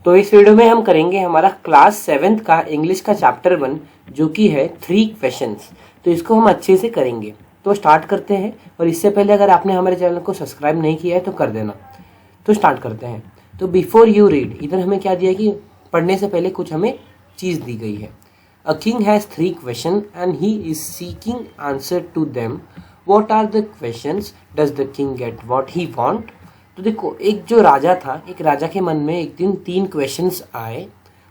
तो इस वीडियो में हम करेंगे हमारा क्लास 7th का इंग्लिश का चैप्टर 1 जो कि है 3 क्वेश्चंस। तो इसको हम अच्छे से करेंगे। तो स्टार्ट करते हैं। और इससे पहले अगर आपने हमारे चैनल को सब्सक्राइब नहीं किया है तो कर देना। तो स्टार्ट करते हैं। तो बिफोर यू रीड, इधर हमें क्या दिया कि पढ़ने से पहले कुछ हमें चीज़ दी गई है। A king has 3 question and he is seeking answer to them. What are the questions? Does the king get what he want? तो देखो, एक जो राजा था, एक राजा के मन में एक दिन 3 क्वेश्चंस आए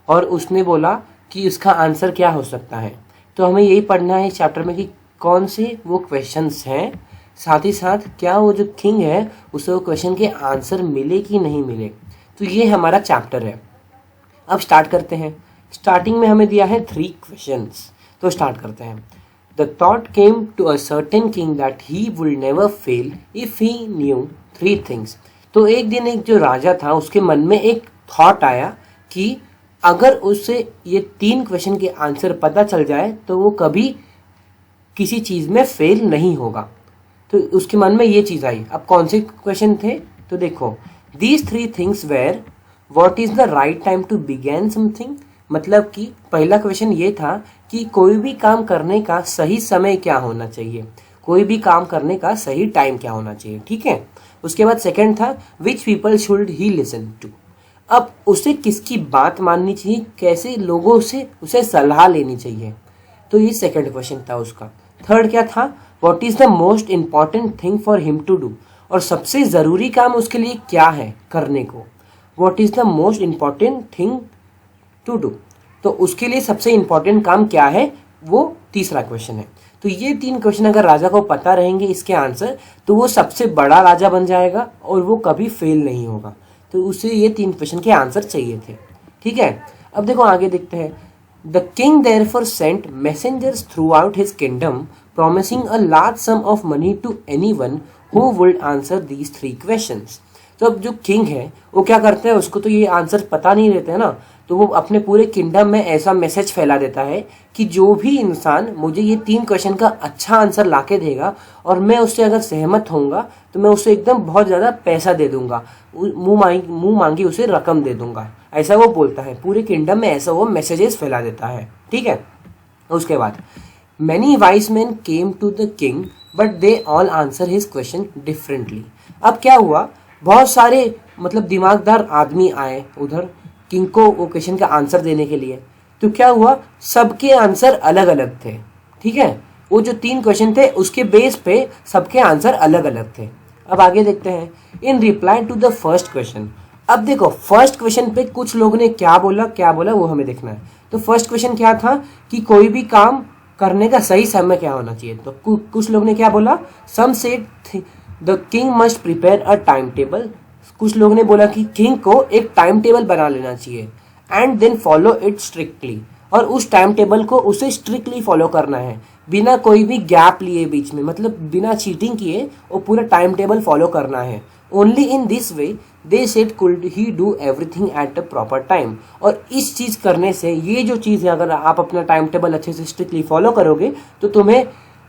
और उसने बोला कि इसका आंसर क्या हो सकता है। तो हमें यही पढ़ना है इस चैप्टर में कि कौन से वो क्वेश्चंस हैं, साथ ही साथ क्या वो जो किंग है उसे वो क्वेश्चन के आंसर मिले कि नहीं मिले। तो ये हमारा चैप्टर है। अब स्टार्ट करते हैं। स्टार्टिंग में हमें दिया है 3 क्वेश्चंस। तो स्टार्ट करते हैं। The thought came to a certain king that he would never fail if he knew 3 things. तो एक दिन एक जो राजा था उसके मन में एक थॉट आया कि अगर उससे ये 3 क्वेश्चन के आंसर पता चल जाए तो वो कभी किसी चीज़ में फेल नहीं होगा। तो उसके मन में ये चीज़ आई। अब कौन से क्वेश्चन थे? तो देखो, these 3 things were what is the right time to begin something. मतलब कि पहला क्वेश्चन ये था कि कोई भी काम करने का सही समय क्या होना चाहिए, कोई भी काम करने का सही टाइम क्या होना चाहिए। ठीक है। उसके बाद सेकंड था which people should he listen to. अब उसे किसकी बात माननी चाहिए, कैसे लोगों से उसे सलाह लेनी चाहिए। तो ये सेकंड क्वेश्चन था उसका। थर्ड क्या था? What is the most important thing for him to do. और सबसे जरूरी काम उसके लिए क्या है करने को। What is the most important thing to do. तो उसके लिए सबसे इंपॉर्टेंट काम क्या है, वो तीसरा क्वेश्चन है। तो ये 3 क्वेश्चन अगर राजा को पता रहेंगे इसके आंसर, तो वो सबसे बड़ा राजा बन जाएगा और वो कभी फेल नहीं होगा। तो उसे ये 3 क्वेश्चन के आंसर चाहिए थे। ठीक है। अब देखो आगे देखते हैं। The king therefore sent messengers throughout his kingdom promising a large sum of money to anyone who would answer these 3 questions. तो अब जो किंग है वो क्या करता है, उसको तो ये आंसर पता नहीं रहते हैं ना, तो वो अपने पूरे किंगडम में ऐसा मैसेज फैला देता है कि जो भी इंसान मुझे ये 3 क्वेश्चन का अच्छा आंसर लाके देगा और मैं उससे अगर सहमत होऊंगा तो मैं उसे एकदम बहुत ज़्यादा पैसा दे दूंगा, मुंह मांगी उसे रकम दे दूंगा। ऐसा वो बोलता है। पूरे किंगडम में ऐसा वो मैसेजेस फैला देता है। ठीक है। उसके बाद many wise men came to the king but they all answer his question differently. अब क्या हुआ, बहुत सारे मतलब दिमागदार आदमी आए उधर किंग को वो क्वेश्चन का आंसर देने के लिए। तो क्या हुआ, सबके आंसर अलग अलग थे। ठीक है। वो जो 3 क्वेश्चन थे उसके बेस पे सबके आंसर अलग अलग थे। अब आगे देखते हैं। In reply to the first question. अब देखो, फर्स्ट क्वेश्चन पे कुछ लोगों ने क्या बोला वो हमें देखना है। तो फर्स्ट क्वेश्चन क्या था कि कोई भी काम करने का सही समय क्या होना चाहिए। तो कुछ लोग ने क्या बोला, some said the king must prepare a time table. कुछ लोगों ने बोला कि किंग को एक टाइम टेबल बना लेना चाहिए and then follow it strictly. और उस टाइम टेबल को उसे स्ट्रिक्टली फॉलो करना है, बिना कोई भी गैप लिए बीच में, मतलब बिना चीटिंग किए वो पूरा टाइम टेबल फॉलो करना है। Only in this way they said could he do everything at a proper time. और इस चीज़ करने से, ये जो चीज़ है, अगर आप अपना टाइम टेबल अच्छे से स्ट्रिक्टली फॉलो करोगे तो तुम्हें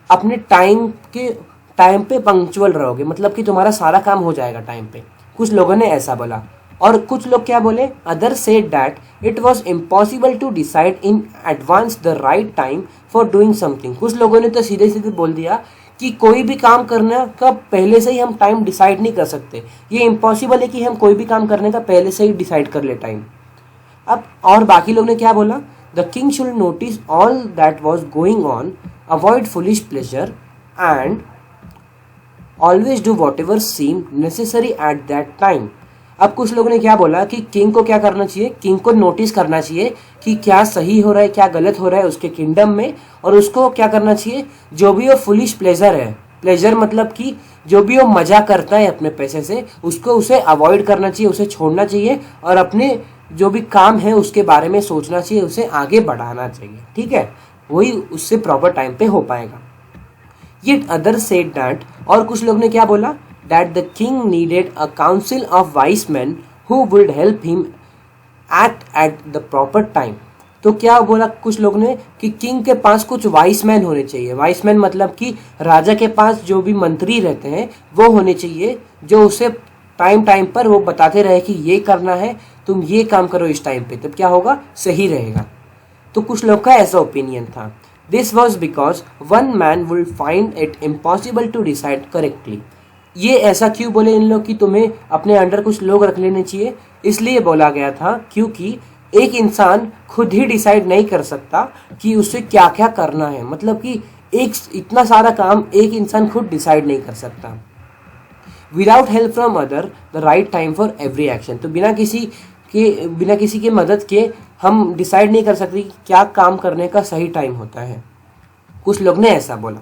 अपने टाइम पे पंक्चुअल रहोगे, मतलब कि तुम्हारा सारा काम हो जाएगा टाइम पे। कुछ लोगों ने ऐसा बोला। और कुछ लोग क्या बोले, other said that it was impossible to decide in advance the right time for doing something. कुछ लोगों ने तो सीधे सीधे बोल दिया कि कोई भी काम करने का पहले से ही हम टाइम डिसाइड नहीं कर सकते, ये इम्पॉसिबल है कि हम कोई भी काम करने का पहले से ही डिसाइड कर ले टाइम। अब और बाकी लोग ने क्या बोला, the king should notice all that was going on, avoid foolish pleasure and always do whatever seem necessary at that time. अब कुछ लोगों ने क्या बोला कि किंग को क्या करना चाहिए, किंग को नोटिस करना चाहिए कि क्या सही हो रहा है क्या गलत हो रहा है उसके किंगडम में, और उसको क्या करना चाहिए, जो भी वो फुलिश प्लेजर है, प्लेजर मतलब कि जो भी वो मजा करता है अपने पैसे से, उसको उसे अवॉइड करना चाहिए, उसे छोड़ना चाहिए, और अपने जो भी काम है उसके बारे में सोचना चाहिए, उसे आगे बढ़ाना चाहिए। ठीक है। वही उससे प्रॉपर टाइम पे हो पाएगा। Yet others said that, और कुछ लोग ने क्या बोला, that the king needed a council of wise men who would help him act at the proper time। तो क्या बोला कुछ लोग ने कि किंग के पास कुछ वाइस मैन होने चाहिए। वाइस मैन मतलब कि राजा के पास जो भी मंत्री रहते हैं वो होने चाहिए, जो उसे टाइम टाइम पर वो बताते रहे कि ये करना है, तुम ये काम करो इस टाइम पे, तब क्या होगा, सही रहेगा। तो कुछ लोग का ऐसा ओपिनियन था। This was because one man would find it impossible to decide correctly. ये ऐसा क्यों बोले इन लोग कि तुम्हें अपने अंडर कुछ लोग रख लेने चाहिए, इसलिए बोला गया था क्योंकि एक इंसान खुद ही डिसाइड नहीं कर सकता कि उसे क्या क्या करना है। मतलब कि एक इतना सारा काम एक इंसान खुद डिसाइड नहीं कर सकता। Without help from other the right time for every action. तो बिना किसी के मदद के हम डिसाइड नहीं कर सकते कि क्या काम करने का सही टाइम होता है। कुछ लोग ने ऐसा बोला।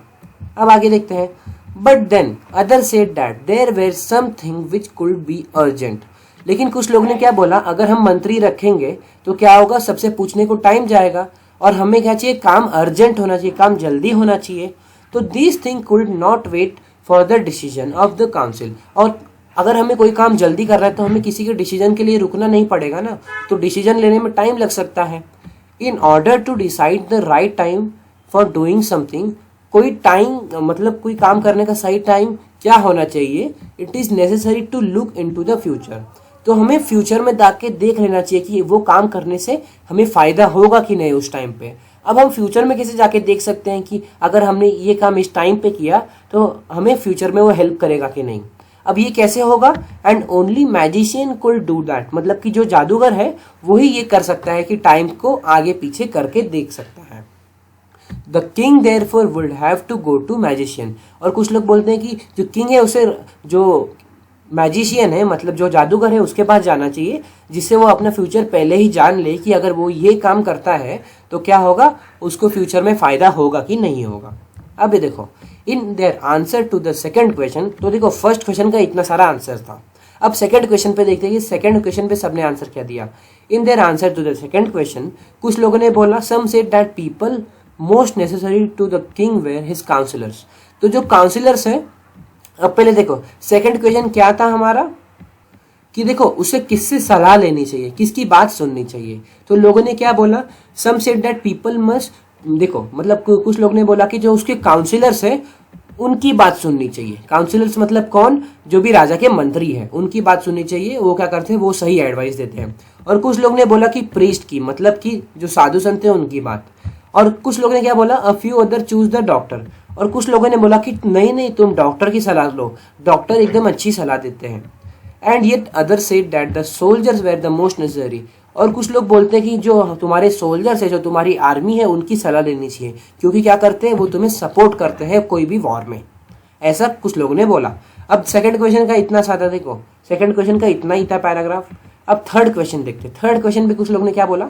अब आगे देखते हैं। But then other said that there were something which could be urgent. लेकिन कुछ लोग ने क्या बोला, अगर हम मंत्री रखेंगे तो क्या होगा, सबसे पूछने को टाइम जाएगा और हमें क्या चाहिए, काम अर्जेंट होना चाहिए, काम जल्दी होना चाहिए। तो this thing could not wait for the decision of the council. और अगर हमें कोई काम जल्दी करना है तो हमें किसी के डिसीजन के लिए रुकना नहीं पड़ेगा ना, तो डिसीजन लेने में टाइम लग सकता है। In order to decide the right time for doing something, कोई टाइम मतलब कोई काम करने का सही टाइम क्या होना चाहिए, it is necessary to look into the future. तो हमें फ्यूचर में जाके देख लेना चाहिए कि वो काम करने से हमें फायदा होगा कि नहीं उस टाइम पे। अब हम फ्यूचर में कैसे जाके देख सकते हैं कि अगर हमने ये काम इस टाइम पे किया तो हमें फ्यूचर में वो हेल्प करेगा कि नहीं। अब ये कैसे होगा, and only magician could do that. मतलब कि जो जादूगर है वही ये कर सकता है कि टाइम को आगे पीछे करके देख सकता है। The king therefore would have to go to magician. और कुछ लोग बोलते हैं कि जो किंग है उसे, जो मैजिशियन है मतलब जो जादूगर है उसके पास जाना चाहिए, जिससे वो अपना फ्यूचर पहले ही जान ले कि अगर वो ये काम करता है तो क्या होगा, उसको फ्यूचर में फायदा होगा कि नहीं होगा। अब ये देखो, in their answer to the second question. तो देखो फर्स्ट क्वेश्चन का इतना सारा आंसर था, अब सेकंड क्वेश्चन पे देखते हैं कि सेकंड क्वेश्चन पे सबने आंसर क्या दिया। In their answer to the second question, कुछ लोगों ने बोला some said that people most necessary to the king were his councillors. तो जो काउंसिलर्स है, अब पहले देखो सेकंड क्वेश्चन क्या था हमारा कि देखो उसे किससे सलाह लेनी चाहिए, किसकी बात सुननी चाहिए। तो लोगों ने क्या बोला, some said that people must, देखो मतलब कुछ लोग ने बोला कि जो उसके काउंसिलर्स है उनकी बात सुननी चाहिए। काउंसिलर्स मतलब कौन, जो भी राजा के मंत्री है उनकी बात सुननी चाहिए। वो क्या करते हैं, वो सही एडवाइस देते हैं। और कुछ लोग ने बोला कि प्रीस्ट की, मतलब कि जो साधु संत है उनकी बात। और कुछ लोगों ने क्या बोला, a few other choose the doctor. और कुछ लोगों ने बोला कि नहीं नहीं तुम डॉक्टर की सलाह लो, डॉक्टर एकदम अच्छी सलाह देते हैं। And yet other said that the soldiers were the most necessary. और कुछ लोग बोलते हैं कि जो तुम्हारे सोल्जर्स है, जो तुम्हारी आर्मी है, उनकी सलाह लेनी चाहिए, क्योंकि क्या करते हैं, वो तुम्हें सपोर्ट करते हैं कोई भी वॉर में। ऐसा कुछ लोगों ने बोला। अब सेकंड क्वेश्चन का इतना सादा, देखो सेकंड क्वेश्चन का इतना ही था पैराग्राफ। अब थर्ड क्वेश्चन देखते हैं। थर्ड क्वेश्चन पे कुछ लोग ने क्या बोला,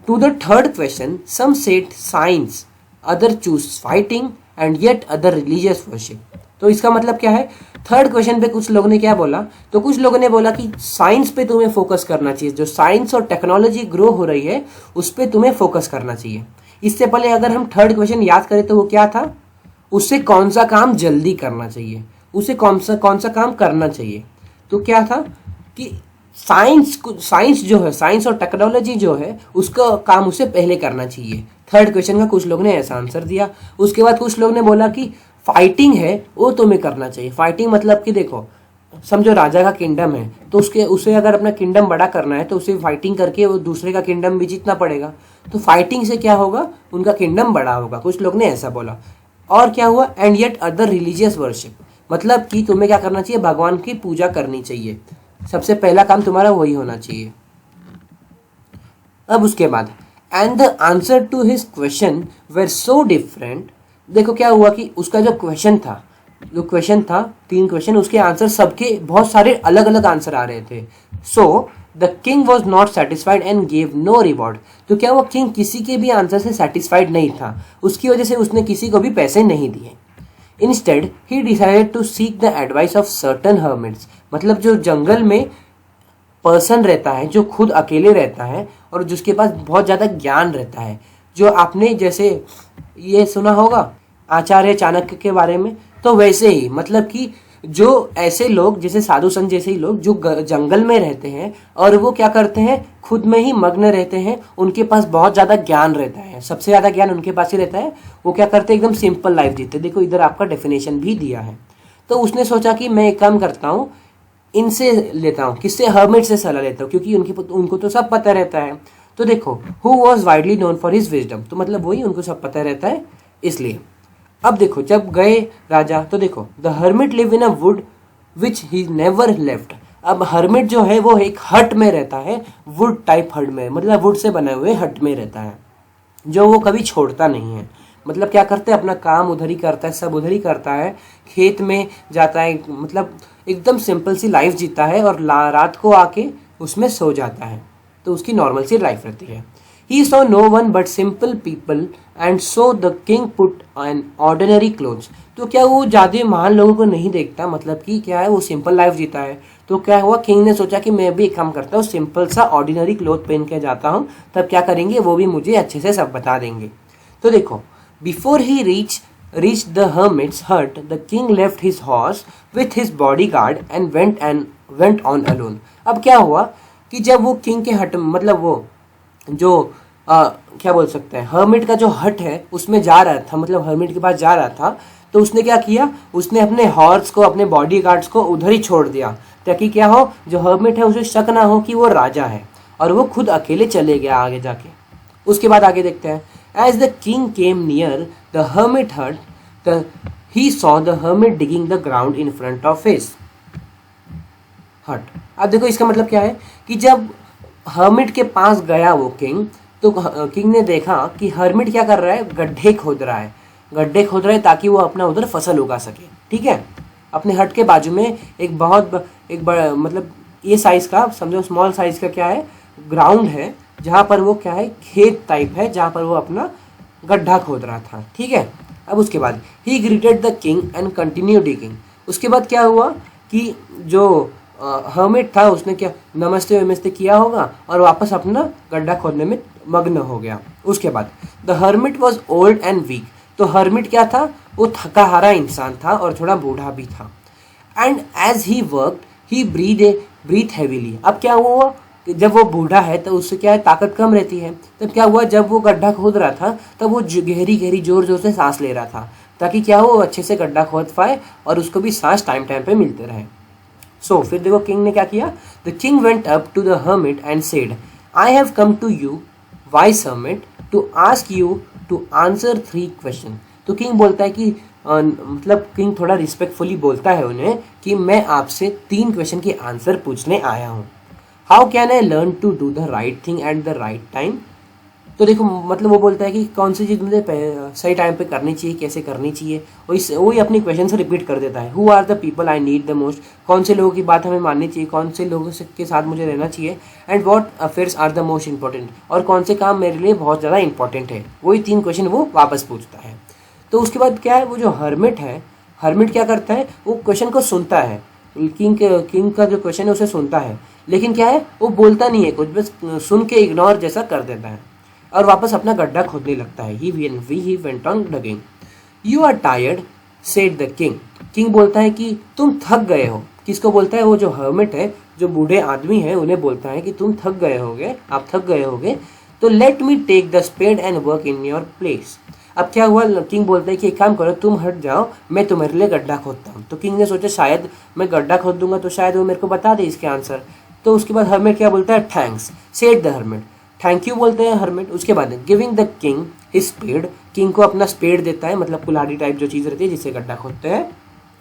to the third question some said science, other choose fighting and yet other religious worship. तो इसका मतलब क्या है, थर्ड क्वेश्चन पे कुछ लोगों ने क्या बोला, तो कुछ लोगों ने बोला कि साइंस पे तुम्हें फोकस करना चाहिए, जो साइंस और टेक्नोलॉजी ग्रो हो रही है उस पे तुम्हें फोकस करना चाहिए। इससे पहले अगर हम थर्ड क्वेश्चन याद करें तो वो क्या था, उससे कौन सा काम जल्दी करना चाहिए, उसे कौन सा काम करना चाहिए। तो क्या था कि साइंस जो है, साइंस और टेक्नोलॉजी जो है उसका काम उसे पहले करना चाहिए। थर्ड क्वेश्चन का कुछ लोग ने ऐसा आंसर दिया। उसके बाद कुछ लोग ने बोला कि फाइटिंग है वो तुम्हें करना चाहिए। फाइटिंग मतलब कि देखो समझो राजा का किंगडम है, तो उसे अगर अपना किंगडम बड़ा करना है तो उसे फाइटिंग करके वो दूसरे का किंगडम भी जीतना पड़ेगा। तो फाइटिंग से क्या होगा, उनका किंगडम बड़ा होगा। कुछ लोग ने ऐसा बोला। और क्या हुआ, and yet other religious worship, मतलब कि तुम्हें क्या करना चाहिए, भगवान की पूजा करनी चाहिए। सबसे पहला काम तुम्हारा वही होना चाहिए। अब उसके बाद and the answer to his question were so different. देखो क्या हुआ कि उसका जो क्वेश्चन था, तीन क्वेश्चन, उसके आंसर सबके बहुत सारे अलग अलग आंसर आ रहे थे। So the king was not satisfied and gave no reward. तो क्या वो किंग किसी के भी आंसर से सेटिस्फाइड नहीं था, उसकी वजह से उसने किसी को भी पैसे नहीं दिए। Instead he decided to seek the advice of certain hermits, मतलब जो जंगल में पर्सन रहता है, जो खुद अकेले रहता है और जिसके पास बहुत ज़्यादा ज्ञान रहता है। जो आपने जैसे ये सुना होगा आचार्य चाणक्य के बारे में, तो वैसे ही मतलब कि जो ऐसे लोग जैसे साधु संत जैसे ही लोग जो जंगल में रहते हैं और वो क्या करते हैं, खुद में ही मग्न रहते हैं, उनके पास बहुत ज़्यादा ज्ञान रहता है, सबसे ज़्यादा ज्ञान उनके पास ही रहता है। वो क्या करते हैं, एकदम सिंपल लाइफ जीते। देखो इधर आपका डेफिनेशन भी दिया है। तो उसने सोचा कि मैं एक काम करता हूँ, इनसे लेता हूँ, किससे, हर्मिट से सलाह लेता हूँ, क्योंकि उनको तो सब पता रहता है। तो देखो who was widely known for his wisdom, तो मतलब वही, उनको सब पता रहता है इसलिए। अब देखो जब गए राजा, तो देखो the hermit live in a would which he never left. अब हर्मिट जो है वो एक हट में रहता है, वुड टाइप हट में, मतलब वुड से बने हुए हट में रहता है, जो वो कभी छोड़ता नहीं है। मतलब क्या करते हैं, अपना काम उधर ही करता है, सब उधर ही करता है, खेत में जाता है, मतलब एकदम सिंपल सी लाइफ जीता है, और रात को आके उसमें सो जाता है। तो उसकी नॉर्मल सी लाइफ रहती है। He saw no one but simple people and so the king put an ordinary clothes। तो क्या वो ज्यादा महान लोगों को नहीं देखता, मतलब कि क्या है, वो सिंपल लाइफ जीता है। तो क्या हुआ, किंग ने सोचा कि मैं भी एक काम करता हूँ, सिंपल सा ऑर्डिनरी क्लोथ पहन के जाता हूँ, तब क्या करेंगे, वो भी मुझे अच्छे से सब बता देंगे। तो देखो before he reached the hermit's hut, the king left his horse with his bodyguard and went on alone। अब क्या हुआ कि जब वो किंग के हट, मतलब वो जो क्या बोल सकते हैं, हर्मिट का जो हट है उसमें जा रहा था, मतलब हर्मिट के पास जा रहा था, तो उसने क्या किया, उसने अपने हॉर्स को, अपने बॉडी गार्ड्स को उधर ही छोड़ दिया, ताकि क्या हो, जो हर्मिट है उसे शक ना हो कि वो राजा है, और वो खुद अकेले चले गया आगे जाके। उसके बाद आगे देखते हैं, as the king came near the hermit hut he saw the hermit digging the ground in front of his hut. अब देखो इसका मतलब क्या है कि जब हर्मिट के पास गया वो किंग, तो किंग ने देखा कि हर्मिट क्या कर रहा है, गड्ढे खोद रहा है, गड्ढे खोद रहा है ताकि वो अपना उधर फसल उगा सके। ठीक है, अपने हट के बाजू में एक बड़ा, मतलब ये साइज का, समझो स्मॉल साइज का क्या है, ग्राउंड है, जहाँ पर वो क्या है, खेत टाइप है, जहाँ पर वो अपना गड्ढा खोद रहा था। ठीक है, अब उसके बाद ही greeted the king and continue digging. उसके बाद क्या हुआ कि जो हर्मिट था उसने क्या, नमस्ते वमस्ते किया होगा और वापस अपना गड्ढा खोदने में मग्न हो गया। उसके बाद the hermit was old and weak. तो हर्मिट क्या था, वो थका हारा इंसान था और थोड़ा बूढ़ा भी था। And as he work he breathe heavily. अब क्या हुआ, जब वो बूढ़ा है तो उससे क्या है, ताकत कम रहती है। तब क्या हुआ, जब वो गड्ढा खोद रहा था तब वो गहरी गहरी जोर जोर से सांस ले रहा था, ताकि क्या हो, वो अच्छे से गड्ढा खोद पाए और उसको भी सांस टाइम टाइम पे मिलते रहे। सो फिर देखो किंग ने क्या किया, the king went up to the hermit and said, I have come to you wise hermit to ask you to answer 3 question. तो किंग बोलता है कि मतलब किंग थोड़ा रिस्पेक्टफुली बोलता है उन्हें कि मैं आपसे 3 क्वेश्चन के आंसर पूछने आया हूँ। How can I learn to do the right thing at the right time. तो देखो मतलब वो बोलता है कि कौन सी चीज़ मुझे सही टाइम पे करनी चाहिए, कैसे करनी चाहिए, वही अपनी क्वेश्चन से रिपीट कर देता है। Who are the people I need the most, कौन से लोगों की बात हमें माननी चाहिए, कौन से लोगों के साथ मुझे रहना चाहिए, and what affairs are the most important, और कौन से काम मेरे लिए बहुत ज़्यादा इंपॉर्टेंट है। वही 3 क्वेश्चन वो वापस पूछता है। तो उसके बाद क्या है, वो जो हर्मिट है, हर्मिट क्या करता है, वो क्वेश्चन को सुनता है, किंग का जो क्वेश्चन है उसे सुनता है, लेकिन क्या है, वो बोलता नहीं है कुछ, बस सुन के इग्नोर जैसा कर देता है और वापस अपना गड्ढा खोदने लगता है। He went on digging. You are tired said the king. King बोलता है कि तुम थक गए हो। किसको बोलता है, वो जो हर्मिट है, जो बूढ़े आदमी है, उन्हें बोलता है कि तुम थक गए होगे, आप थक गए होगे, तो let me take the spade and work in your place. अब क्या हुआ, किंग बोलता है कि एक काम करो, तुम हट जाओ, मैं तुम्हारे लिए गड्ढा खोदता हूँ। तो किंग ने सोचा शायद मैं गड्ढा खोद दूंगा तो शायद वो मेरे को बता दे इसके आंसर। तो उसके बाद हर्मिट क्या बोलता है, thanks said the hermit. Thank you बोलते हैं हर्मिट। उसके बाद giving the king his spade, king को अपना स्पेड देता है, मतलब कुल्हाड़ी टाइप जो चीज़ रहती है जिससे गड्ढा खोदते हैं।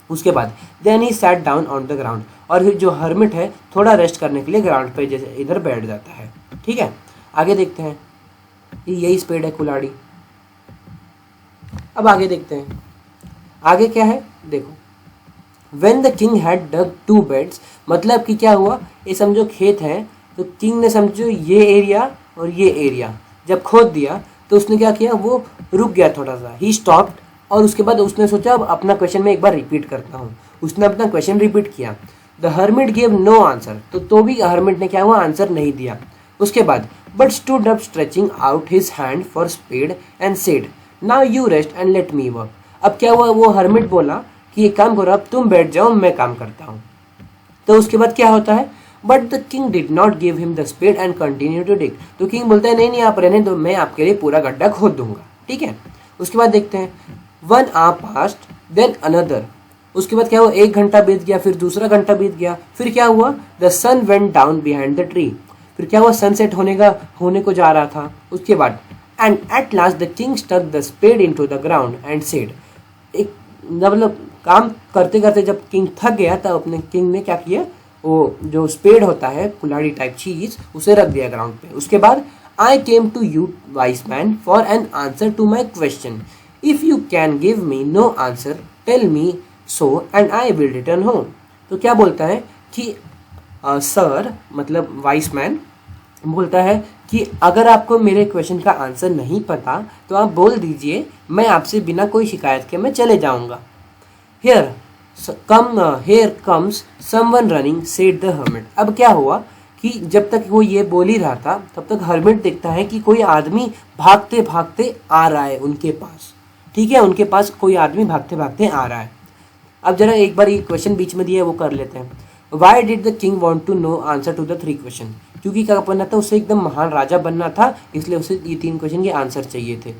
उसके बाद then he sat down on the ground, और फिर जो हर्मिट है थोड़ा रेस्ट करने के लिए ग्राउंड पे जैसे इधर बैठ जाता है। ठीक है, आगे देखते हैं, यही स्पेड है, कुल्हाड़ी। अब आगे देखते हैं, आगे क्या है, देखो When the king had dug 2 beds, मतलब कि क्या हुआ, ये समझो खेत है, तो किंग ने समझो ये एरिया और ये एरिया जब खोद दिया तो उसने क्या किया, वो रुक गया थोड़ा सा, ही स्टॉप्ड, और उसके बाद उसने सोचा अब अपना क्वेश्चन मैं एक बार रिपीट करता हूँ। उसने अपना क्वेश्चन रिपीट किया। The hermit give no answer, तो भी हर्मिट ने क्या हुआ, आंसर नहीं दिया। उसके बाद but stood up stretching out his hand for spade and said now you rest and let me work. अब क्या हुआ, वो हर्मिट बोला कि एक काम करो, अब तुम बैठ जाओ, मैं काम करता हूँ। तो उसके बाद क्या होता है, but the king did not give him the spade and continue to dig. तो किंग बोलता है नहीं आप रहने दो, मैं आपके लिए पूरा गड्ढा खोद दूंगा। ठीक है, उसके बाद देखते हैं, 1 hour passed, then another, उसके बाद क्या हुआ, 1 घंटा बीत गया, फिर दूसरा घंटा बीत गया, फिर क्या हुआ, the sun went down behind the tree, फिर क्या हुआ, सनसेट होने को जा रहा था। उसके बाद and at last the king stuck the spade into the ground and said, एक मतलब काम करते करते जब किंग थक गया तब अपने किंग ने क्या किया, वो जो स्पेड होता है कुल्हाड़ी टाइप चीज, उसे रख दिया ग्राउंड पे। उसके बाद I came to you wise man for an answer to my question, if you can give me no answer tell me so and I will return home. तो क्या बोलता है कि सर मतलब वाइस मैन बोलता है कि अगर आपको मेरे क्वेश्चन का आंसर नहीं पता तो आप बोल दीजिए, मैं आपसे बिना कोई शिकायत के मैं चले जाऊंगा। Here comes someone running, said the hermit। अब क्या हुआ कि जब तक वो ये बोल ही रहा था तब तक हर्मिट देखता है कि कोई आदमी भागते भागते आ रहा है उनके पास। ठीक है, उनके पास कोई आदमी भागते भागते आ रहा है। अब जरा एक बार ये क्वेश्चन बीच में दिया है वो कर लेते हैं। Why did the king want to know answer to the 3 question, क्योंकि क्या बनना था, उसे एकदम महान राजा बनना था, इसलिए उसे ये 3 क्वेश्चन के आंसर चाहिए थे।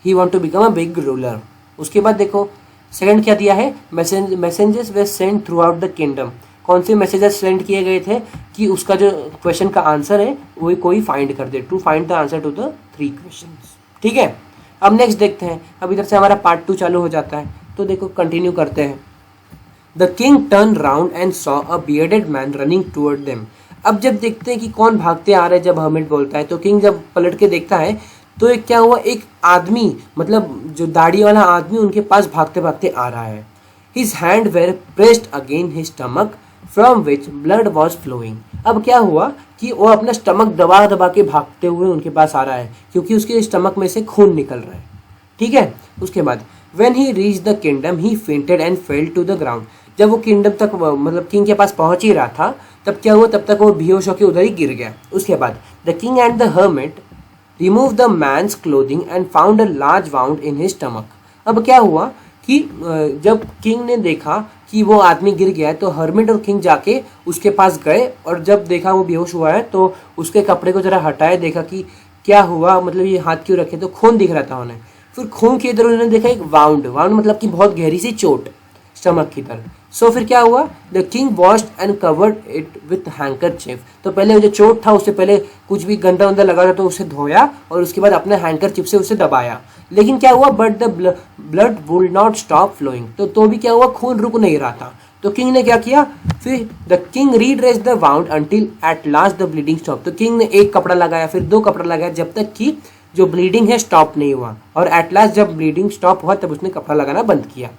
He want to become a big ruler. उसके बाद देखो सेकंड क्या दिया है, messages we send throughout the kingdom. कौन से मैसेजेस सेंड किए गए थे कि उसका जो क्वेश्चन का आंसर है वो कोई फाइंड कर दे, to find the answer to the 3 question. ठीक है, अब नेक्स्ट देखते हैं। अब इधर से हमारा पार्ट 2 चालू हो जाता है, तो देखो कंटिन्यू करते हैं। The king turn round and saw a bearded man running toward them. अब जब देखते हैं कि कौन भागते आ रहे हैं, जब हर्मिट बोलता है तो किंग जब पलट के देखता है तो एक क्या हुआ, एक आदमी मतलब जो दाढ़ी वाला आदमी उनके पास भागते भागते आ रहा है। His hand were pressed again his stomach from which blood was flowing. अब क्या हुआ कि वो अपना स्टमक दबा दबा के भागते हुए उनके पास आ रहा है, क्योंकि उसके स्टमक में से खून निकल रहा है। ठीक है, उसके बाद when he reached the kingdom he fainted and fell to the ground। जब वो किंगडम तक मतलब किंग के पास पहुंच ही रहा था तब क्या हुआ, तब तक वो बेहोश होकर उधर ही गिर गया। उसके बाद the king and the hermit removed the man's clothing and found a large wound in his stomach। अब क्या हुआ कि जब किंग ने देखा कि वो आदमी गिर गया है तो हर्मिट और किंग जाके उसके पास गए, और जब देखा वो बेहोश हुआ है तो उसके कपड़े को जरा हटाए, देखा कि क्या हुआ, मतलब ये हाथ क्यों रखे, तो खून दिख रहा था उन्हें। फिर खून के इधर उन्होंने देखा एक वाउंड मतलब कि बहुत गहरी सी चोट स्टमक की तरफ। सो फिर क्या हुआ, the king washed and covered it with handkerchief. तो पहले जो चोट था उससे पहले कुछ भी गंदा वंदा लगा था तो उसे धोया और उसके बाद अपने हैंकरचिफ से उसे दबाया। लेकिन क्या हुआ, but the blood would not stop flowing. तो भी क्या हुआ, खून रुक नहीं रहा था। तो किंग ने क्या किया, फिर the king redress the wound until at last the bleeding stop. तो किंग ने 1 कपड़ा लगाया, फिर 2 कपड़ा लगाया, जब तक कि जो ब्लीडिंग है स्टॉप नहीं हुआ, और एट लास्ट जब ब्लीडिंग स्टॉप हुआ तब उसने कपड़ा लगाना बंद किया।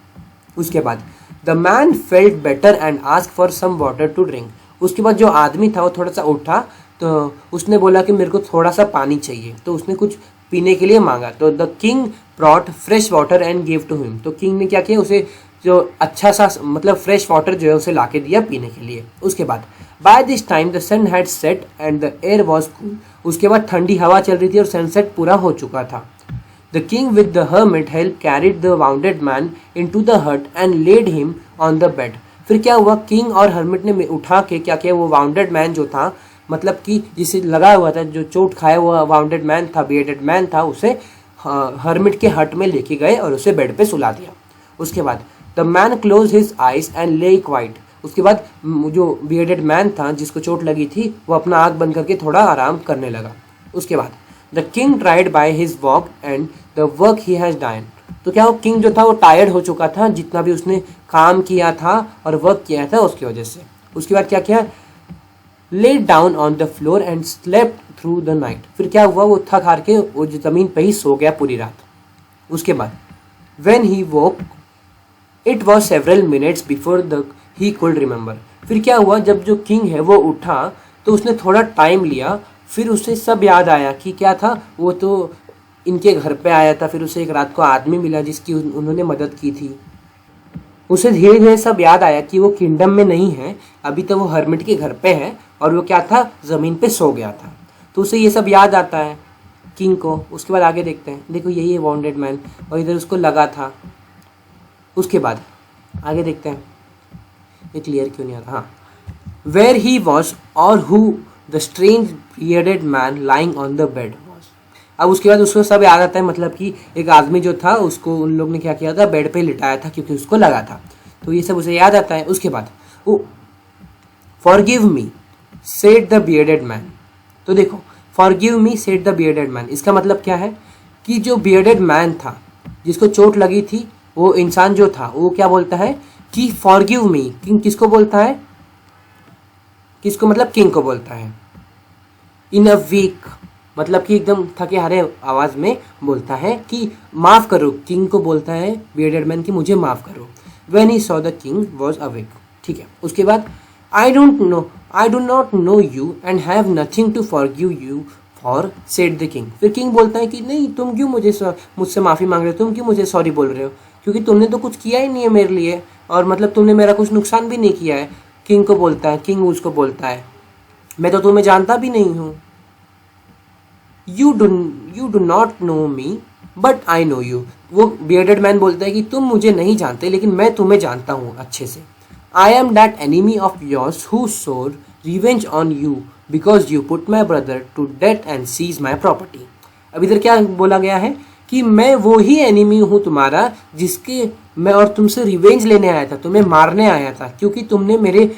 उसके बाद the man felt better and ask for some water to drink. उसके बाद जो आदमी था वो थोड़ा सा उठा तो उसने बोला कि मेरे को थोड़ा सा पानी चाहिए, तो उसने कुछ पीने के लिए मांगा। तो the king brought fresh water and give to him. तो किंग ने क्या किया, उसे जो अच्छा सा मतलब फ्रेश वाटर जो है उसे ला के दिया पीने के लिए। उसके बाद by this time the sun had set and the air was cool. उसके बाद ठंडी हवा चल रही थी और सनसेट पूरा हो चुका था। The king with the hermit help carried the wounded man into the hut and laid him on the bed। फिर क्या हुआ, किंग और हर्मिट ने उठा के क्या किया, वो वाउंडेड मैन जो था मतलब कि जिसे लगा हुआ था, जो चोट खाया हुआ वाउंडेड मैन था, बियर्डेड मैन था, उसे हर्मिट के हट में लेके गए और उसे बेड पे सुला दिया। उसके बाद the man close his eyes and ले क्वाइट। उसके बाद जो बियर्डेड मैन था जिसको चोट लगी थी वो अपना आँख बंद करके थोड़ा आराम करने लगा। उसके बाद the king tried by his walk and the work he has done. तो क्या वो किंग जो था वो टायर्ड हो चुका था, जितना भी उसने काम किया था और वर्क किया था उसकी वजह से। उसके बाद क्या किया, lay down on the floor and slept through the night. फिर क्या हुआ, वो थक हार के वो जमीन पे ही सो गया पूरी रात। उसके बाद when he woke it was several minutes before the he could remember. फिर क्या हुआ, जब जो किंग है वो उठा तो उसने थोड़ा टाइम लिया, फिर उसे सब याद आया कि क्या था, वो तो इनके घर पे आया था, फिर उसे एक रात को आदमी मिला जिसकी उन्होंने मदद की थी। उसे धीरे धीरे सब याद आया कि वो किंगडम में नहीं है, अभी तो वो हर्मिट के घर पे है और वो क्या था, जमीन पे सो गया था। तो उसे ये सब याद आता है किंग को। उसके बाद आगे देखते हैं, देखो यही है वाउंडेड मैन और इधर उसको लगा था। उसके बाद आगे देखते हैं, ये क्लियर क्यों नहीं आ रहा, हाँ, वेयर ही वॉज और who the strange bearded man lying on the bed. अब उसके बाद उसको सब याद आता है, मतलब कि एक आदमी जो था उसको उन लोग ने क्या किया था, बेड पे लिटाया था क्योंकि उसको लगा था। तो ये सब उसे याद आता है। उसके बाद वो forgive me said the bearded man. तो देखो forgive me said the bearded man, इसका मतलब क्या है कि जो बियर्डेड मैन था जिसको चोट लगी थी, वो इंसान जो था वो क्या बोलता है कि फॉरगिव मी। किंग किसको बोलता है, किसको मतलब किंग को बोलता है। इन अ वीक मतलब कि एकदम थके हारे आवाज में बोलता है कि माफ करो, किंग को बोलता है बियर्डेड मैन कि मुझे माफ करो। When he saw the king was awake. ठीक है, उसके बाद I do not know you and have nothing to forgive you for said the king. फिर किंग बोलता है कि नहीं, तुम क्यों मुझसे माफी मांग रहे हो, तुम क्यों मुझे सॉरी बोल रहे हो, क्योंकि तुमने तो कुछ किया ही नहीं है मेरे लिए, और मतलब तुमने मेरा कुछ नुकसान भी नहीं किया है। किंग को बोलता है, किंग उसको बोलता है मैं तो तुम्हें जानता भी नहीं हूँ। You do not no me but I know you. वो बियर्डेड मैन बोलता है कि तुम मुझे नहीं जानते लेकिन मैं तुम्हें जानता हूँ अच्छे से। I am that enemy of yours who swore revenge on you because you put my brother to death and seize my property. अब इधर क्या बोला गया है कि मैं वो ही एनिमी हूँ तुम्हारा जिसके मैं और तुमसे रिवेंज लेने आया था, तुम्हें मारने आया था, क्योंकि तुमने मेरे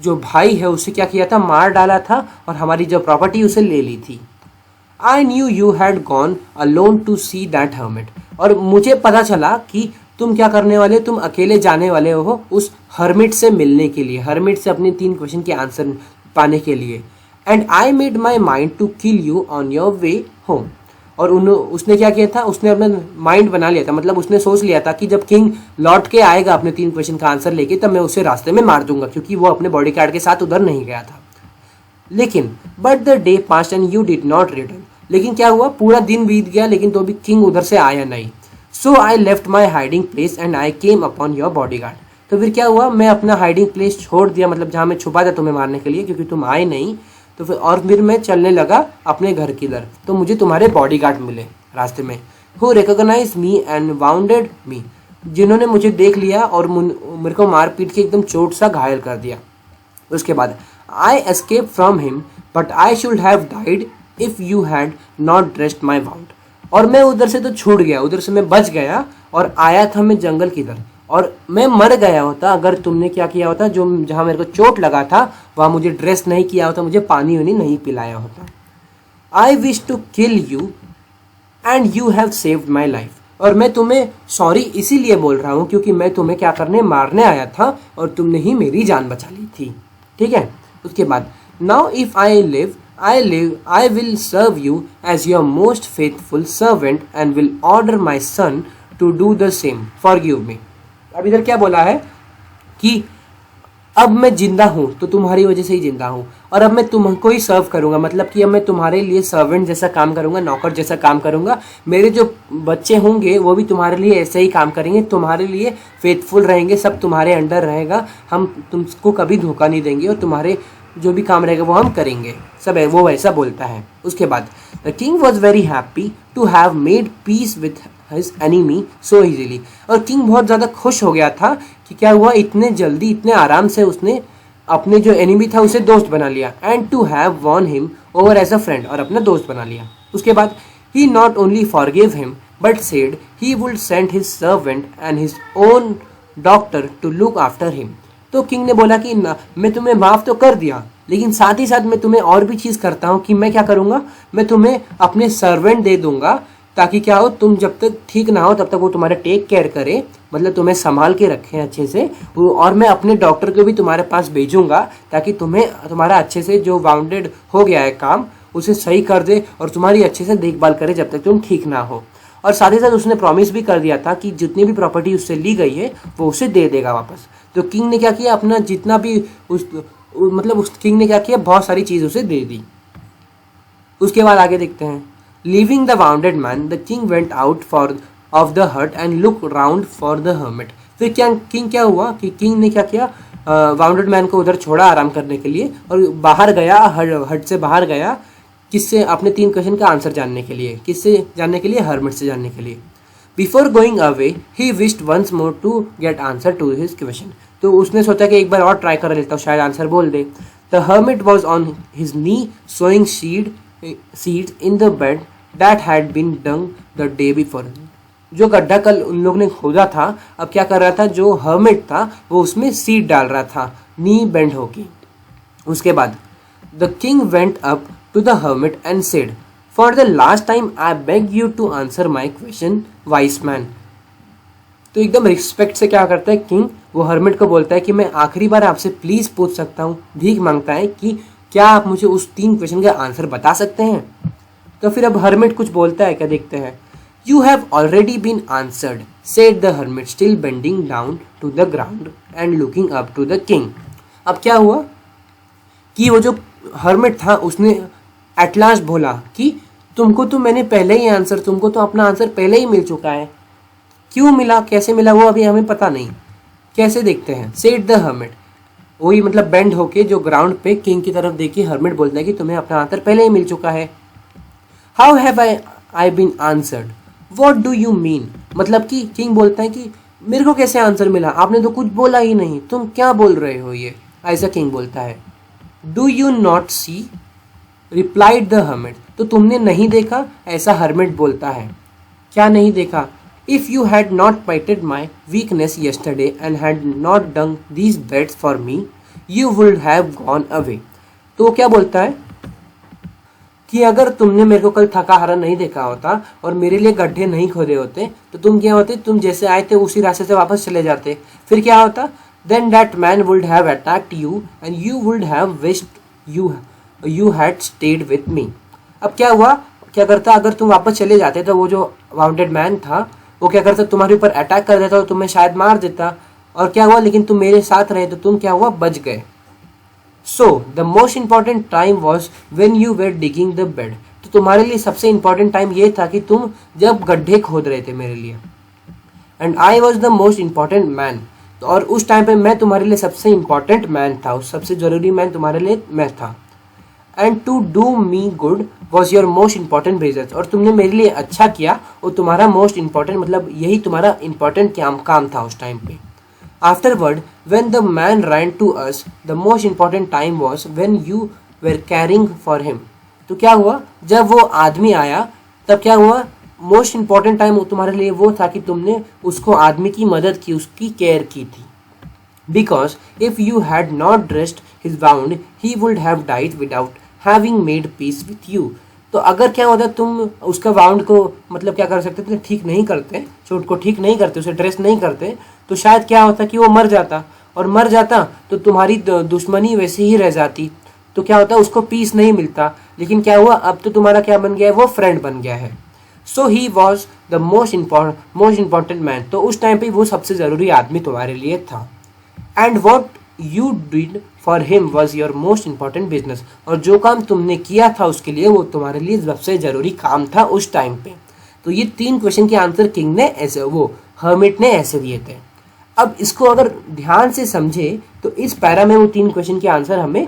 जो भाई है उसे क्या किया था, मार डाला था और हमारी जो प्रॉपर्टी उसे ले ली थी। I knew you had gone alone to see that hermit. और मुझे पता चला कि तुम क्या करने वाले, तुम अकेले जाने वाले हो उस हर्मिट से मिलने के लिए, हर्मिट से अपने 3 क्वेश्चन के आंसर पाने के लिए। And I made my mind to kill you on your way home. और उसने क्या किया था, उसने अपना माइंड बना लिया था, मतलब उसने सोच लिया था कि जब किंग लौट के आएगा अपने 3 क्वेश्चन का आंसर लेके तब मैं उसे रास्ते में मार दूंगा, क्योंकि वो अपने बॉडी गार्ड के साथ उधर नहीं गया था। लेकिन but the day past and you did not return. लेकिन क्या हुआ, पूरा दिन बीत गया लेकिन तो भी किंग उधर से आया नहीं। So I left my hiding place and I came upon your body guard. तो फिर क्या हुआ, मैं अपना हाइडिंग प्लेस छोड़ दिया, मतलब जहाँ मैं छुपा था तुम्हें मारने के लिए, क्योंकि तुम आए नहीं। तो फिर मैं चलने लगा अपने घर की तरफ, तो मुझे तुम्हारे बॉडीगार्ड मिले रास्ते में, who recognize me and wounded me, जिन्होंने मुझे देख लिया और मेरे को मार पीट के एकदम चोट सा घायल कर दिया। उसके बाद I escape from him but I should have died if you had not dressed my wound. और मैं उधर से तो छूट गया, उधर से मैं बच गया और आया था मैं जंगल की तरफ, और मैं मर गया होता अगर तुमने क्या किया होता, जो जहाँ मेरे को चोट लगा था वहाँ मुझे ड्रेस नहीं किया होता, मुझे पानी वानी नहीं पिलाया होता। I wish to kill you and you have saved my life. और मैं तुम्हें सॉरी इसीलिए बोल रहा हूँ क्योंकि मैं तुम्हें क्या करने, मारने आया था और तुमने ही मेरी जान बचा ली थी। ठीक है, उसके बाद now if I live I will serve you as your most faithful servant and will order my son to do the same. Forgive me. अब इधर क्या बोला है कि अब मैं जिंदा हूं तो तुम्हारी वजह से ही जिंदा हूं, और अब मैं तुमको ही सर्व करूंगा, मतलब कि अब मैं तुम्हारे लिए सर्वेंट जैसा काम करूंगा, नौकर जैसा काम करूंगा। मेरे जो बच्चे होंगे वो भी तुम्हारे लिए ऐसे ही काम करेंगे, तुम्हारे लिए फेथफुल रहेंगे, सब तुम्हारे अंडर रहेगा, हम तुमको कभी धोखा नहीं देंगे और तुम्हारे जो भी काम रहेगा वो हम करेंगे, सब है वो वैसा बोलता है। उसके बाद the king was very happy to have made peace with his enemy so easily. और किंग बहुत ज़्यादा खुश हो गया था कि क्या हुआ, इतने जल्दी इतने आराम से उसने अपने जो एनिमी था उसे दोस्त बना लिया, and to have won him over as a friend, और अपना दोस्त बना लिया। उसके बाद he not only forgive him but said he would send his servant and his own doctor to look after him. तो किंग ने बोला कि मैं तुम्हें माफ तो कर दिया लेकिन साथ ही साथ मैं तुम्हें और भी चीज़ करता हूँ कि मैं क्या करूँगा, मैं तुम्हें अपने सर्वेंट दे दूंगा, ताकि क्या हो, तुम जब तक ठीक ना हो तब तक वो तुम्हारा टेक केयर करे, मतलब तुम्हें संभाल के रखें अच्छे से। और मैं अपने डॉक्टर को भी तुम्हारे पास भेजूंगा ताकि तुम्हारा अच्छे से जो वाउंडेड हो गया है काम उसे सही कर दे और तुम्हारी अच्छे से देखभाल करे जब तक तुम ठीक ना हो। और साथ ही साथ उसने प्रॉमिस भी कर दिया था कि जितनी भी प्रॉपर्टी उससे ली गई है वो उसे दे देगा वापस। तो किंग ने क्या किया, अपना जितना भी उस किंग ने क्या किया, बहुत सारी चीज़ उसे दे दी। उसके बाद आगे देखते हैं, leaving the wounded man the king went out of the hut and look round for the hermit. फिर क्या हुआ कि किंग ने क्या किया, वाउंडेड मैन को उधर छोड़ा आराम करने के लिए और बाहर गया, हट से बाहर गया, किससे, अपने 3 क्वेश्चन का आंसर जानने के लिए। किससे जानने के लिए, हर्मिट से जानने के लिए। Before going away he wished once more to get answer to his question. तो उसने सोचा कि एक बार और ट्राई कर लेता हूँ, शायद आंसर बोल दे। The hermit was on his knee sowing seeds in the bed that had been dug the day before. जो गड्ढा कल उन लोग ने खोदा था, अब क्या कर रहा था, जो हर्मिट था वो उसमें सीड डाल रहा था नी बेंड होके। उसके बाद the king went up to the hermit and said, for the last time I beg you to answer my question wise man. तो एकदम रिस्पेक्ट से क्या करता है किंग, वो हर्मिट को बोलता है कि मैं आखिरी बार आपसे प्लीज पूछ सकता हूँ, भीख मांगता है कि क्या आप मुझे उस 3 क्वेश्चन का आंसर बता सकते हैं। तो फिर अब हर्मिट कुछ बोलता है, क्या देखते हैं। You have already been answered, said the hermit still bending down to the ground and looking up to the king. अब क्या हुआ कि वो जो हर्मिट था उसने एट लास्ट बोला कि तुमको तो मैंने पहले ही आंसर, तुमको तो अपना आंसर पहले ही मिल चुका है। क्यों मिला, कैसे मिला वो अभी हमें पता नहीं, कैसे देखते हैं। सेड द हर्मिट, वही मतलब बेंड होके जो ग्राउंड पे किंग की तरफ देखिए हर्मिट बोलता है कि तुम्हें अपना आंसर पहले ही मिल चुका है। How have I been answered, what do you mean, मतलब कि किंग बोलता है कि मेरे को कैसे आंसर मिला, आपने तो कुछ बोला ही नहीं, तुम क्या बोल रहे हो ये, ऐसा किंग बोलता है। Do you not see, replied the hermit, तो तुमने नहीं देखा, ऐसा हर्मिट बोलता है। क्या नहीं देखा, If you had not pitied my weakness yesterday and had not done these beds for me, you would have gone away. तो वो क्या बोलता है कि अगर तुमने मेरे को कल थका हारा नहीं देखा होता और मेरे लिए गड्ढे नहीं खोदे होते तो तुम क्या होते, तुम जैसे आए थे उसी रास्ते से वापस चले जाते। फिर क्या होता, then that man would have attacked you and you would have wished you had stayed with me. अब क्या हुआ, क्या करता, अगर तुम वापस चले जाते तो वो जो वाउंडेड मैन था वो क्या करता, तुम्हारे ऊपर अटैक कर देता और तुम्हें शायद मार देता। और क्या हुआ, लेकिन तुम मेरे साथ रहे तो तुम क्या हुआ, बच गए। So the most important time was when you were digging the bed, तो तुम्हारे लिए सबसे इंपॉर्टेंट टाइम ये था कि तुम जब गड्ढे खोद रहे थे मेरे लिए। And I was the most important man, और उस टाइम पे मैं तुम्हारे लिए सबसे इंपॉर्टेंट मैन था, उस सबसे जरूरी मैन तुम्हारे लिए मैं था। And to do me good was your most important business, और तुमने मेरे लिए अच्छा किया और तुम्हारा मोस्ट इंपॉर्टेंट मतलब यही तुम्हारा इंपॉर्टेंट काम था उस टाइम पे। Afterward when the man ran to us the most important time was when you were caring for him. तो क्या हुआ, जब वो आदमी आया तब क्या हुआ, मोस्ट इंपॉर्टेंट टाइम तुम्हारे लिए वो था कि तुमने उसको आदमी की मदद की, उसकी केयर की थी। Because if you had not dressed his wound, he would have died without having made peace with you. तो अगर क्या होता, तुम उसका वाउंड को मतलब क्या कर सकते थे, ठीक नहीं करते, चोट को ठीक नहीं करते, उसे ड्रेस नहीं करते, तो शायद क्या होता कि वो मर जाता, और मर जाता तो तुम्हारी दुश्मनी वैसे ही रह जाती, तो क्या होता उसको पीस नहीं मिलता। लेकिन क्या हुआ, अब तो तुम्हारा क्या बन गया है, वो फ्रेंड बन गया है। So he was the most important man, तो उस टाइम पे वो सबसे जरूरी आदमी तुम्हारे लिए था। And what you did for him was your most important business, और जो काम तुमने किया था उसके लिए वो तुम्हारे लिए सबसे जरूरी काम था उस टाइम पे। तो ये 3 क्वेश्चन के आंसर किंग ने ऐसे, वो हर्मिट ने ऐसे दिए थे। अब इसको अगर ध्यान से समझे तो इस पैरा में वो 3 क्वेश्चन के आंसर हमें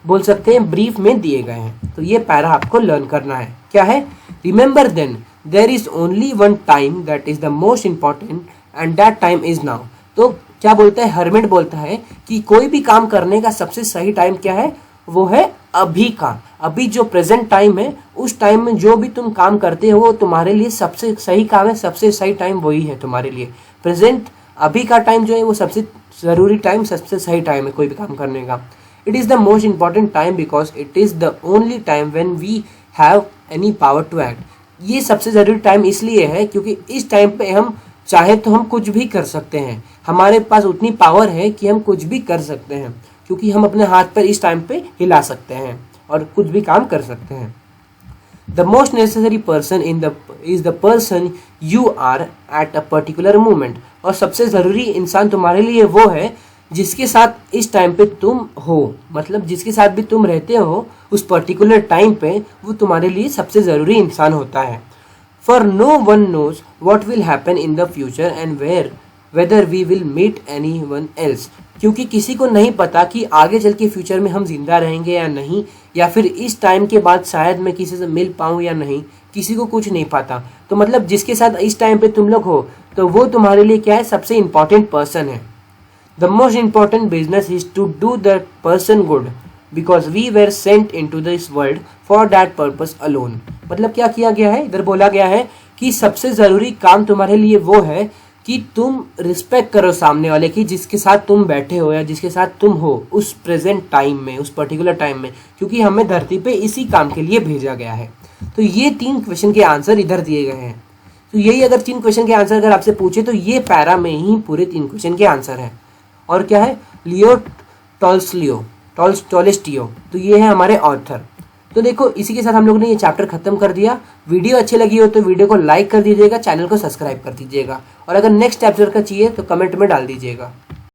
बोल सकते हैं ब्रीफ में दिए गए हैं। तो ये पैरा आपको लर्न करना है, क्या है, remember then there is only one time that is the most important and that time is now. तो क्या बोलता है, हर्मिट बोलता है कि कोई भी काम करने का सबसे सही टाइम क्या है, वो है अभी का। अभी जो प्रेजेंट टाइम है उस टाइम में जो भी तुम काम करते हो वो तुम्हारे लिए सबसे सही काम है, सबसे सही टाइम वही है तुम्हारे लिए। प्रेजेंट अभी का टाइम जो है वो सबसे जरूरी टाइम, सबसे सही टाइम है कोई भी काम करने का। It is the most important time because it is the only time when we have any power to act. ये सबसे जरूरी टाइम इसलिए है क्योंकि इस टाइम पे हम चाहे तो हम कुछ भी कर सकते हैं, हमारे पास उतनी पावर है कि हम कुछ भी कर सकते हैं, क्योंकि हम अपने हाथ पर इस टाइम पे हिला सकते हैं और कुछ भी काम कर सकते हैं। The most necessary person is the person you are at a particular moment, और सबसे जरूरी इंसान तुम्हारे लिए वो है जिसके साथ इस टाइम पे तुम हो, मतलब जिसके साथ भी तुम रहते हो उस पर्टिकुलर टाइम पे वो तुम्हारे लिए सबसे जरूरी इंसान होता है। For no one knows what will happen in the future and whether we will meet anyone else, क्योंकि किसी को नहीं पता कि आगे चल के फ्यूचर में हम जिंदा रहेंगे या नहीं, या फिर इस टाइम के बाद शायद मैं किसी से मिल पाऊँ या नहीं, किसी को कुछ नहीं पता। तो मतलब जिसके साथ इस टाइम पे तुम लोग हो तो वो तुम्हारे लिए क्या है, सबसे इंपॉर्टेंट पर्सन है। The most important business is to do the person good because we were sent into this world for that purpose alone. मतलब क्या किया गया है, इधर बोला गया है कि सबसे ज़रूरी काम तुम्हारे लिए वो है कि तुम रिस्पेक्ट करो सामने वाले की, जिसके साथ तुम बैठे हो या जिसके साथ तुम हो उस प्रेजेंट टाइम में, उस पर्टिकुलर टाइम में, क्योंकि हमें धरती पे इसी काम के लिए भेजा गया है। तो ये 3 क्वेश्चन के आंसर इधर दिए गए हैं। तो यही अगर 3 क्वेश्चन के आंसर अगर आपसे पूछे तो ये पैरा में ही पूरे 3 क्वेश्चन के आंसर है। और क्या है? Leo Tolstoy. तो ये है हमारे ऑथर। तो देखो, इसी के साथ हम लोगों ने ये चैप्टर खत्म कर दिया। वीडियो अच्छी लगी हो तो वीडियो को लाइक कर दीजिएगा, चैनल को सब्सक्राइब कर दीजिएगा, और अगर नेक्स्ट चैप्टर का चाहिए तो कमेंट में डाल दीजिएगा।